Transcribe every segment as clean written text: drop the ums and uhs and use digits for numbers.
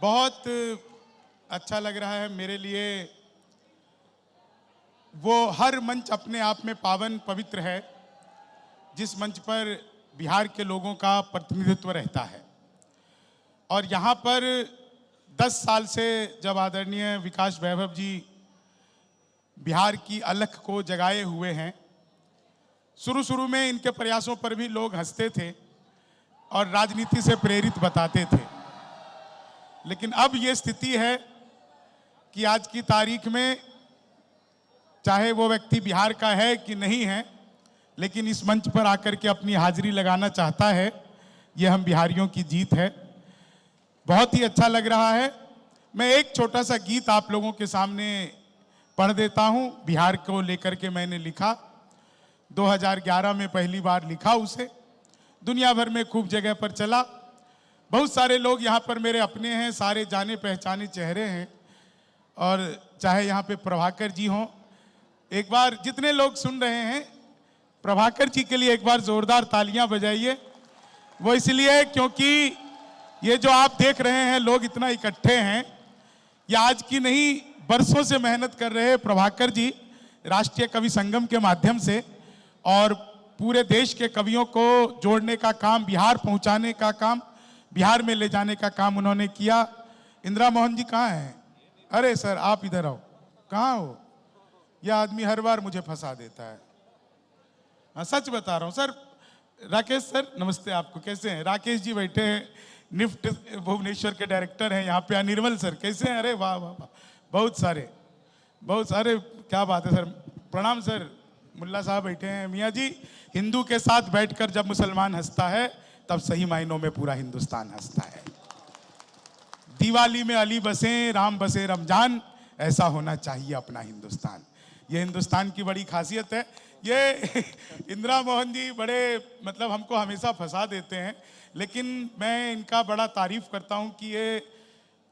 बहुत अच्छा लग रहा है मेरे लिए। वो हर मंच अपने आप में पावन पवित्र है जिस मंच पर बिहार के लोगों का प्रतिनिधित्व रहता है। और यहाँ पर 10 साल से जब आदरणीय विकास वैभव जी बिहार की अलख को जगाए हुए हैं, शुरू में इनके प्रयासों पर भी लोग हंसते थे और राजनीति से प्रेरित बताते थे, लेकिन अब ये स्थिति है कि आज की तारीख में चाहे वो व्यक्ति बिहार का है कि नहीं है, लेकिन इस मंच पर आकर के अपनी हाजिरी लगाना चाहता है। ये हम बिहारियों की जीत है। बहुत ही अच्छा लग रहा है। मैं एक छोटा सा गीत आप लोगों के सामने पढ़ देता हूं। बिहार को लेकर के मैंने लिखा, 2011 में पहली बार लिखा उसे। दुनिया भर में खूब जगह पर चला। बहुत सारे लोग यहाँ पर मेरे अपने हैं, सारे जाने पहचाने चेहरे हैं। और चाहे यहाँ पे प्रभाकर जी हों, एक बार जितने लोग सुन रहे हैं, प्रभाकर जी के लिए एक बार जोरदार तालियां बजाइए। वो इसलिए क्योंकि ये जो आप देख रहे हैं लोग इतना इकट्ठे हैं, ये आज की नहीं, बरसों से मेहनत कर रहे हैं प्रभाकर जी राष्ट्रीय कवि संगम के माध्यम से, और पूरे देश के कवियों को जोड़ने का काम, बिहार पहुंचाने का काम, बिहार में ले जाने का काम उन्होंने किया। इंदिरा मोहन जी कहाँ हैं? अरे सर आप इधर आओ। कहाँ हो? यह आदमी हर बार मुझे फंसा देता है। हाँ सच बता रहा हूँ सर। राकेश सर नमस्ते, आपको कैसे हैं? राकेश जी बैठे हैं, निफ्ट भुवनेश्वर के डायरेक्टर हैं यहाँ पे। अनिर्मल सर कैसे हैं? अरे वाह वाह वाह, बहुत सारे, क्या बात है सर। प्रणाम सर। मुल्ला साहब बैठे हैं। मियाँ जी, हिंदू के साथ बैठकर जब मुसलमान हंसता है तब सही मायनों में पूरा हिंदुस्तान हंसता है। दिवाली में अली बसे, राम बसे रमजान, ऐसा होना चाहिए अपना हिंदुस्तान। ये हिंदुस्तान की बड़ी खासियत है। ये इंदिरा मोहन जी बड़े मतलब हमको हमेशा फंसा देते हैं, लेकिन मैं इनका बड़ा तारीफ करता हूं कि ये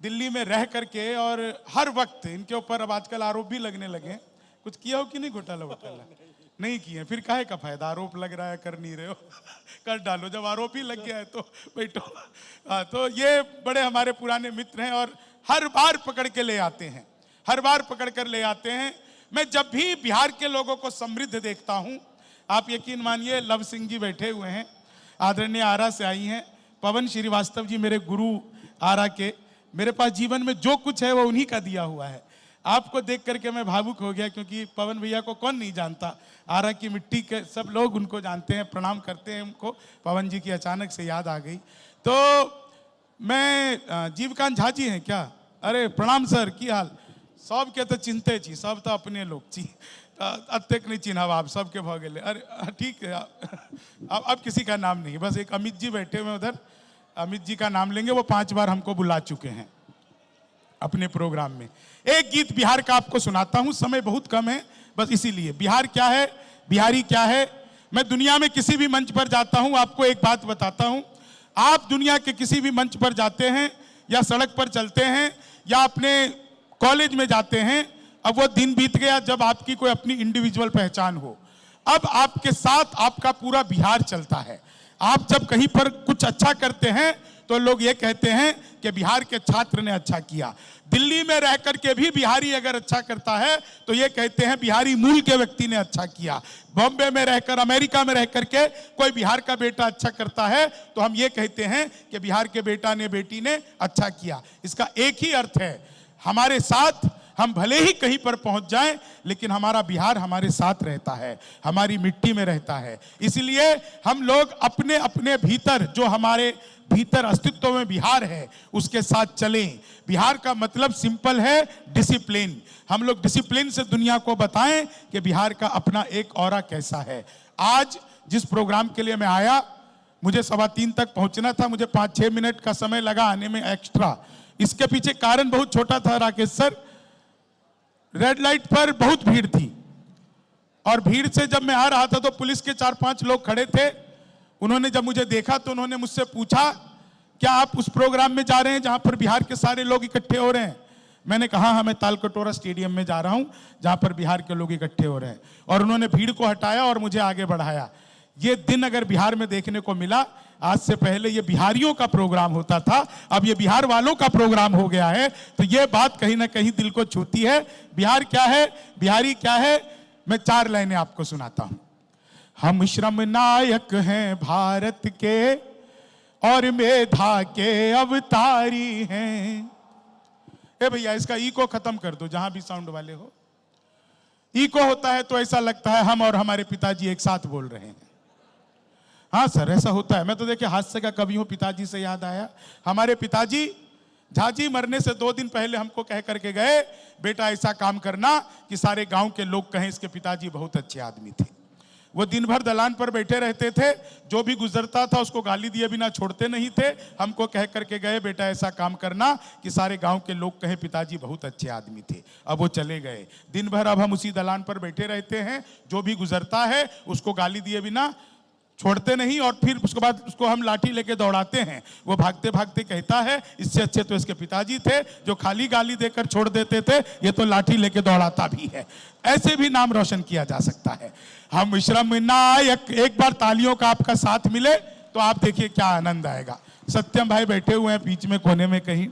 दिल्ली में रह करके, और हर वक्त इनके ऊपर अब आजकल आरोप भी लगने लगे। कुछ किया हो कि नहीं घोटाला वोटाला? नहीं किए, फिर काहे का फायदा? आरोप लग रहा है, कर नहीं रहे हो, कर डालो। जब आरोप ही लग गया है तो बैठो। तो ये बड़े हमारे पुराने मित्र हैं और हर बार पकड़ के ले आते हैं, हर बार पकड़ कर ले आते हैं। मैं जब भी बिहार के लोगों को समृद्ध देखता हूं, आप यकीन मानिए, लव सिंह जी बैठे हुए हैं, आदरणीय आरा से आई हैं, पवन श्रीवास्तव जी मेरे गुरु आरा के, मेरे पास जीवन में जो कुछ है वो उन्हीं का दिया हुआ है। आपको देख करके मैं भावुक हो गया, क्योंकि पवन भैया को कौन नहीं जानता। आरा की मिट्टी के सब लोग उनको जानते हैं, प्रणाम करते हैं उनको। पवन जी की अचानक से याद आ गई। तो मैं जीवकांत झा जी हैं क्या? अरे प्रणाम सर, की हाल? सब के तो चिंते छी, सब तो अपने लोग छी, अत्यक नहीं चिन्हब आप सबके भ गए। अरे ठीक है, अब किसी का नाम नहीं, बस एक अमित जी बैठे हुए उधर, अमित जी का नाम लेंगे। वो 5 बार हमको बुला चुके हैं अपने प्रोग्राम में। एक गीत बिहार का आपको सुनाता हूं, समय बहुत कम है, बस इसीलिए। बिहार क्या है, बिहारी क्या है। मैं दुनिया में किसी भी मंच पर जाता हूं, आपको एक बात बताता हूं। आप दुनिया के किसी भी मंच पर जाते हैं, या सड़क पर चलते हैं, या अपने कॉलेज में जाते हैं, अब वो दिन बीत गया जब आपकी कोई अपनी इंडिविजुअल पहचान हो। अब आपके साथ आपका पूरा बिहार चलता है। आप जब कहीं पर कुछ अच्छा करते हैं तो लोग ये कहते हैं कि बिहार के छात्र ने अच्छा किया। दिल्ली में रह करके भी बिहारी अगर अच्छा करता है तो ये कहते हैं बिहारी मूल के व्यक्ति ने अच्छा किया। बॉम्बे में रहकर, अमेरिका में रह करके कोई बिहार का बेटा अच्छा करता है तो हम ये कहते हैं कि बिहार के बेटा ने, बेटी ने अच्छा किया। इसका एक ही अर्थ है, हमारे साथ हम भले ही कहीं पर पहुंच जाएं, लेकिन हमारा बिहार हमारे साथ रहता है, हमारी मिट्टी में रहता है। इसलिए हम लोग अपने अपने भीतर, जो हमारे भीतर अस्तित्व में बिहार है, उसके साथ चलें। बिहार का मतलब सिंपल है, डिसिप्लिन। हम लोग डिसिप्लिन से दुनिया को बताएं कि बिहार का अपना एक ऑरा कैसा है। आज जिस प्रोग्राम के लिए मैं आया, मुझे 3:15 तक पहुंचना था, मुझे 5-6 मिनट का समय लगा आने में एक्स्ट्रा। इसके पीछे कारण बहुत छोटा था राकेश सर। रेड लाइट पर बहुत भीड़ थी, और भीड़ से जब मैं आ रहा था तो पुलिस के 4-5 लोग खड़े थे। उन्होंने जब मुझे देखा तो उन्होंने मुझसे पूछा, क्या आप उस प्रोग्राम में जा रहे हैं जहां पर बिहार के सारे लोग इकट्ठे हो रहे हैं? मैंने कहा हाँ, मैं तालकटोरा स्टेडियम में जा रहा हूं जहां पर बिहार के लोग इकट्ठे हो रहे हैं। और उन्होंने भीड़ को हटाया और मुझे आगे बढ़ाया। ये दिन अगर बिहार में देखने को मिला, आज से पहले ये बिहारियों का प्रोग्राम होता था, अब ये बिहार वालों का प्रोग्राम हो गया है। तो ये बात कहीं ना कहीं दिल को छूती है। बिहार क्या है, बिहारी क्या है, मैं 4 लाइनें आपको सुनाता हूं। हम श्रम नायक हैं भारत के और मेधा के अवतारी हैं। ए भैया इसका इको खत्म कर दो, जहां भी साउंड वाले हो। इको होता है तो ऐसा लगता है हम और हमारे पिताजी एक साथ बोल रहे हैं। हाँ सर ऐसा होता है। मैं तो देखिए हास्य का कवि हूं, पिताजी से याद आया। हमारे पिताजी झाजी मरने से 2 दिन पहले हमको कह करके गए, बेटा ऐसा काम करना कि सारे गांव के लोग कहें इसके पिताजी बहुत अच्छे आदमी थे। वो दिन भर दलान पर बैठे रहते थे, जो भी गुजरता था उसको गाली दिए बिना छोड़ते नहीं थे। हमको कह करके गए, बेटा ऐसा काम करना कि सारे गांव के लोग कहें पिताजी बहुत अच्छे आदमी थे। अब वो चले गए। दिन भर अब हम उसी दलान पर बैठे रहते हैं, जो भी गुजरता है उसको गाली दिए बिना छोड़ते नहीं, और फिर उसके बाद उसको हम लाठी लेके दौड़ाते हैं। वो भागते भागते कहता है इससे अच्छे तो इसके पिताजी थे, जो खाली गाली देकर छोड़ देते थे, ये तो लाठी लेके दौड़ाता भी है। ऐसे भी नाम रोशन किया जा सकता है। हम श्रम नायक, एक बार तालियों का आपका साथ मिले तो आप देखिए क्या आनंद आएगा। सत्यम भाई बैठे हुए हैं बीच में कोने में कहीं।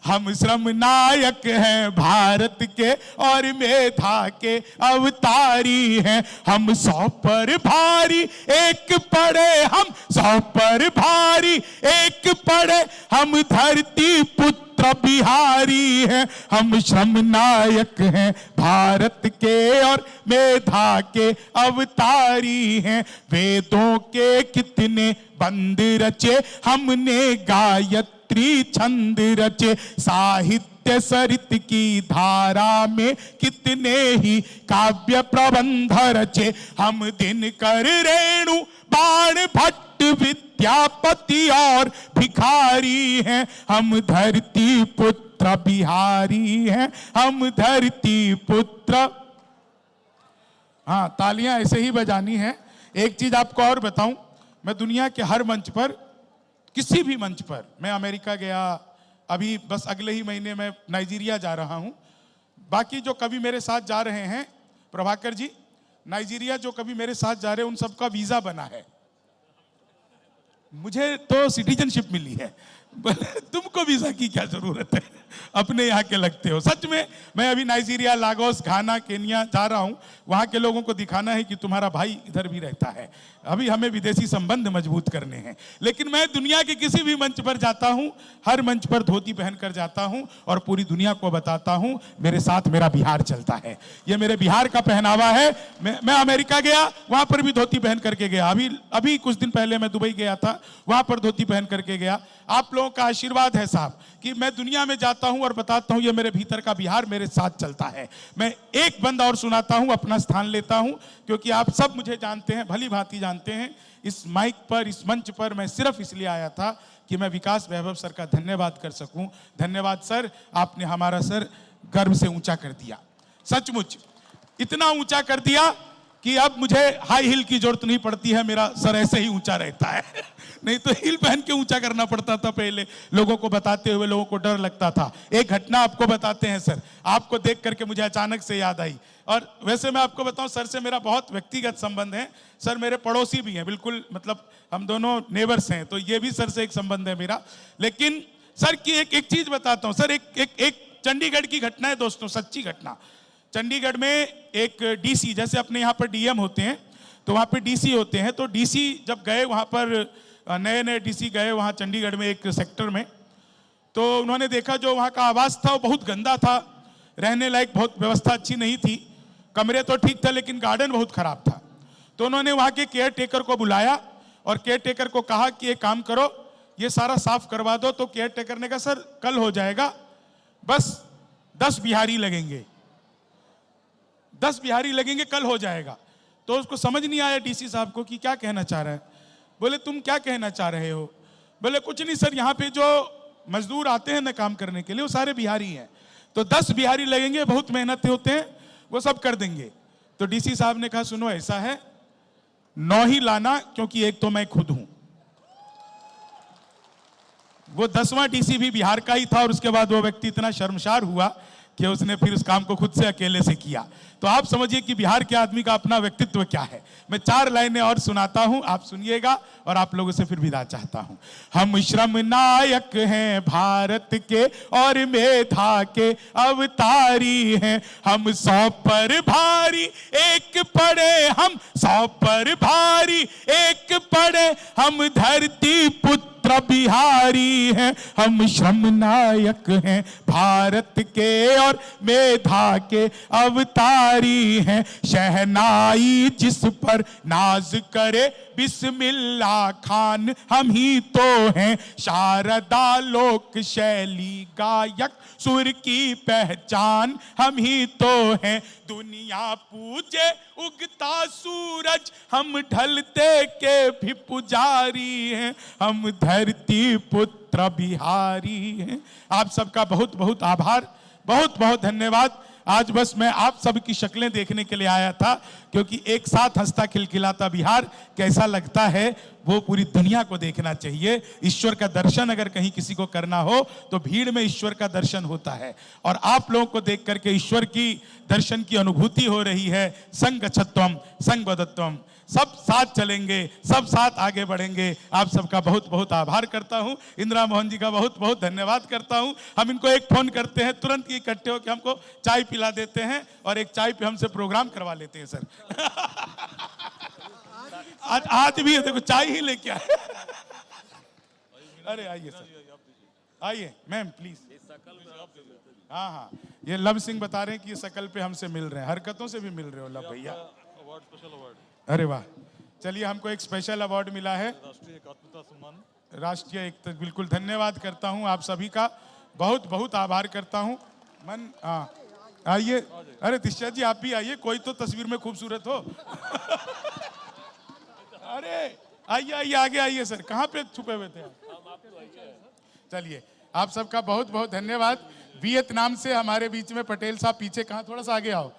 हम श्रम नायक हैं भारत के और मेधा के अवतारी हैं। हम 100 पर भारी एक पड़े, हम 100 पर भारी एक पड़े, हम धरती पुत्र बिहारी हैं। हम श्रम नायक हैं भारत के और मेधा के अवतारी हैं। वेदों के कितने बंद रचे, हमने गायत्री छंद रचे। साहित्य सरित की धारा में कितने ही काव्य प्रबंध रचे। हम दिनकर रेणु बाण भट्ट विद्यापति और भिखारी हैं। हम धरती पुत्र बिहारी हैं, हम धरती पुत्र। हाँ तालियां ऐसे ही बजानी है। एक चीज आपको और बताऊं, मैं दुनिया के हर मंच पर, किसी भी मंच पर, मैं अमेरिका गया, अभी बस अगले ही महीने मैं नाइजीरिया जा रहा हूं। बाकी जो कवि मेरे साथ जा रहे हैं, प्रभाकर जी, नाइजीरिया जो कवि मेरे साथ जा रहे हैं उन सबका वीजा बना है। मुझे तो सिटीजनशिप मिली है, तुमको वीजा की क्या जरूरत है, अपने यहाँ के लगते हो। सच में मैं अभी नाइजीरिया, लागोस, घाना, केनिया जा रहा हूँ। वहाँ के लोगों को दिखाना है कि तुम्हारा भाई इधर भी रहता है। अभी हमें विदेशी संबंध मजबूत करने हैं। लेकिन मैं दुनिया के किसी भी मंच पर जाता हूँ, हर मंच पर धोती पहन कर जाता हूँ और पूरी दुनिया को बताता हूँ मेरे साथ मेरा बिहार चलता है। ये मेरे बिहार का पहनावा है। मैं अमेरिका गया, वहाँ पर भी धोती पहन करके गया। अभी कुछ दिन पहले मैं दुबई गया था, वहाँ पर धोती पहन करके गया। आप लोगों का आशीर्वाद है साहब कि मैं दुनिया में जाता हूं और बताता हूं ये मेरे भीतर का बिहार मेरे साथ चलता है। मैं एक बंद और सुनाता हूं, अपना स्थान लेता हूं, क्योंकि आप सब मुझे जानते हैं, भली भांति जानते हैं। इस माइक पर, इस मंच पर मैं सिर्फ इसलिए आया था कि मैं विकास वैभव सर का धन्यवाद कर सकूं। धन्यवाद सर, आपने हमारा सर गर्व से ऊंचा कर दिया। सचमुच इतना ऊंचा कर दिया कि अब मुझे हाई हिल की जरूरत नहीं पड़ती है, मेरा सर ऐसे ही ऊंचा रहता है। नहीं तो हिल पहन के ऊंचा करना पड़ता था पहले, लोगों को बताते हुए लोगों को डर लगता था। एक घटना आपको बताते हैं सर, आपको देख करके मुझे अचानक से याद आई। और वैसे मैं आपको बताऊं, सर से मेरा बहुत व्यक्तिगत संबंध है। सर मेरे पड़ोसी भी हैं, बिल्कुल, मतलब हम दोनों नेबर्स हैं, तो ये भी सर से एक संबंध है मेरा। लेकिन सर की एक चीज बताता हूँ सर, एक चंडीगढ़ की घटना है दोस्तों, सच्ची घटना। चंडीगढ़ में एक डीसी, जैसे अपने यहाँ पर डीएम होते हैं तो वहाँ पे डीसी होते हैं, तो डीसी जब गए वहाँ पर, नए नए डीसी गए वहाँ चंडीगढ़ में एक सेक्टर में, तो उन्होंने देखा जो वहाँ का आवास था वो बहुत गंदा था, रहने लायक बहुत व्यवस्था अच्छी नहीं थी। कमरे तो ठीक था लेकिन गार्डन बहुत खराब था। तो उन्होंने वहाँ के केयर टेकर को बुलाया और केयर टेकर को कहा कि एक काम करो, ये सारा साफ करवा दो। तो केयर टेकर ने कहा सर कल हो जाएगा, बस 10 बिहारी लगेंगे, 10 बिहारी लगेंगे, कल हो जाएगा। तो उसको समझ नहीं आया डीसी साहब को कि क्या कहना चाह रहा है। बोले तुम क्या कहना चाह रहे हो? बोले कुछ नहीं सर, यहाँ पे जो मजदूर आते हैं ना काम करने के लिए वो सारे बिहारी हैं, तो 10 बिहारी लगेंगे, बहुत मेहनत होते हैं, वो सब कर देंगे। तो डीसी साहब ने कहा सुनो ऐसा है, 9 ही लाना, क्योंकि एक तो मैं खुद हूं। वो 10वां डीसी भी बिहार का ही था और उसके बाद वो व्यक्ति इतना शर्मसार हुआ कि उसने फिर उस काम को खुद से अकेले से किया। तो आप समझिए कि बिहार के आदमी का अपना व्यक्तित्व क्या है। मैं 4 लाइनें और सुनाता हूं, आप सुनिएगा और आप लोगों से फिर विदा चाहता हूं। हम श्रम नायक हैं भारत के और मेधा के अवतारी हैं। हम 100 पर भारी एक पड़े, हम 100 पर भारी एक पड़े, हम धरती पुत्र बिहारी हैं। हम श्रम नायक हैं भारत के और मेधा के अवतारी हैं। शहनाई जिस पर नाज करे बिस्मिल्ला खान हम ही तो हैं। शारदा लोक शैली गायक सुर की पहचान हम ही तो हैं। दुनिया पूजे उगता सूरज, हम ढलते के भी पुजारी हैं। हम धरती पुत्र बिहारी हैं। आप सबका बहुत बहुत आभार, बहुत बहुत धन्यवाद। आज बस मैं आप सबकी शक्लें देखने के लिए आया था, क्योंकि एक साथ हंसता खिलखिलाता बिहार कैसा लगता है वो पूरी दुनिया को देखना चाहिए। ईश्वर का दर्शन अगर कहीं किसी को करना हो तो भीड़ में ईश्वर का दर्शन होता है, और आप लोगों को देख करके ईश्वर की दर्शन की अनुभूति हो रही है। संग गच्छत्वम संग वदत्वम, सब साथ चलेंगे, सब साथ आगे बढ़ेंगे। आप सबका बहुत बहुत आभार करता हूं। इंदिरा मोहन जी का बहुत बहुत धन्यवाद करता हूं। हम इनको एक फोन करते हैं, तुरंत ही इकट्ठे होकर हमको चाय पिला देते हैं और एक चाय पे हमसे प्रोग्राम करवा लेते हैं सर। आज भी देखो चाय ही लेके आए। अरे आइए सर, आइए मैम प्लीज। हाँ हाँ, ये लव सिंह बता रहे हैं कि ये शकल पे हमसे मिल रहे हैं, हरकतों से भी मिल रहे हो लव भैया। अरे वाह, चलिए हमको एक स्पेशल अवार्ड मिला है, राष्ट्रीय एकात्मता सम्मान। राष्ट्रीय एकता, बिल्कुल धन्यवाद करता हूं आप सभी का, बहुत बहुत आभार करता हूं। मन आइए, अरे दिशा जी आप भी आइए, कोई तो तस्वीर में खूबसूरत हो। अरे आइए आइए, आगे आइए सर, कहाँ पे छुपे हुए थे आप? चलिए आप सबका बहुत बहुत धन्यवाद। वियतनाम से हमारे बीच में पटेल साहब, पीछे कहाँ, थोड़ा सा आगे आओ।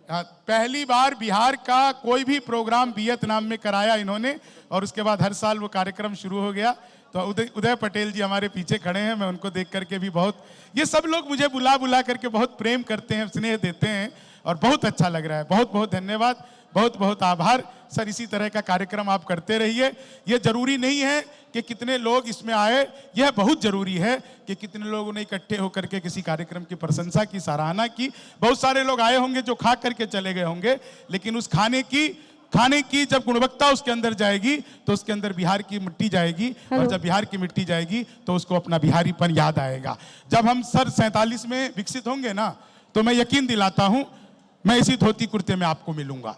पहली बार बिहार का कोई भी प्रोग्राम वियतनाम में कराया इन्होंने, और उसके बाद हर साल वो कार्यक्रम शुरू हो गया। तो उदय पटेल जी हमारे पीछे खड़े हैं, मैं उनको देख करके भी बहुत, ये सब लोग मुझे बुला बुला करके बहुत प्रेम करते हैं, स्नेह देते हैं, और बहुत अच्छा लग रहा है। बहुत बहुत धन्यवाद, बहुत बहुत आभार सर। इसी तरह का कार्यक्रम आप करते रहिए। ये जरूरी नहीं है कि कितने लोग इसमें आए, यह बहुत जरूरी है कि कितने लोगों ने इकट्ठे होकर के किसी कार्यक्रम की प्रशंसा की, सराहना की। बहुत सारे लोग आए होंगे जो खा करके चले गए होंगे, लेकिन उस खाने की जब गुणवत्ता उसके अंदर जाएगी तो उसके अंदर बिहार की मिट्टी जाएगी, और जब बिहार की मिट्टी जाएगी तो उसको अपना बिहारीपन याद आएगा। जब हम सर 47 में विकसित होंगे ना, तो मैं यकीन दिलाता हूं, मैं इसी धोती कुर्ते में आपको मिलूंगा।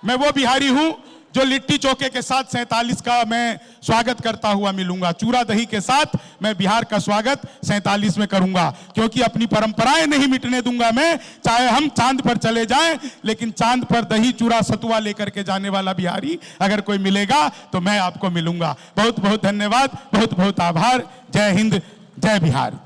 मैं वो बिहारी हूं जो लिट्टी चोखे के साथ 47 का मैं स्वागत करता हुआ मिलूंगा। चूरा दही के साथ मैं बिहार का स्वागत 47 में करूंगा, क्योंकि अपनी परंपराएं नहीं मिटने दूंगा मैं। चाहे हम चांद पर चले जाएं, लेकिन चांद पर दही चूरा सतुआ लेकर के जाने वाला बिहारी अगर कोई मिलेगा तो मैं आपको मिलूंगा। बहुत बहुत धन्यवाद, बहुत बहुत आभार। जय हिंद, जय बिहार।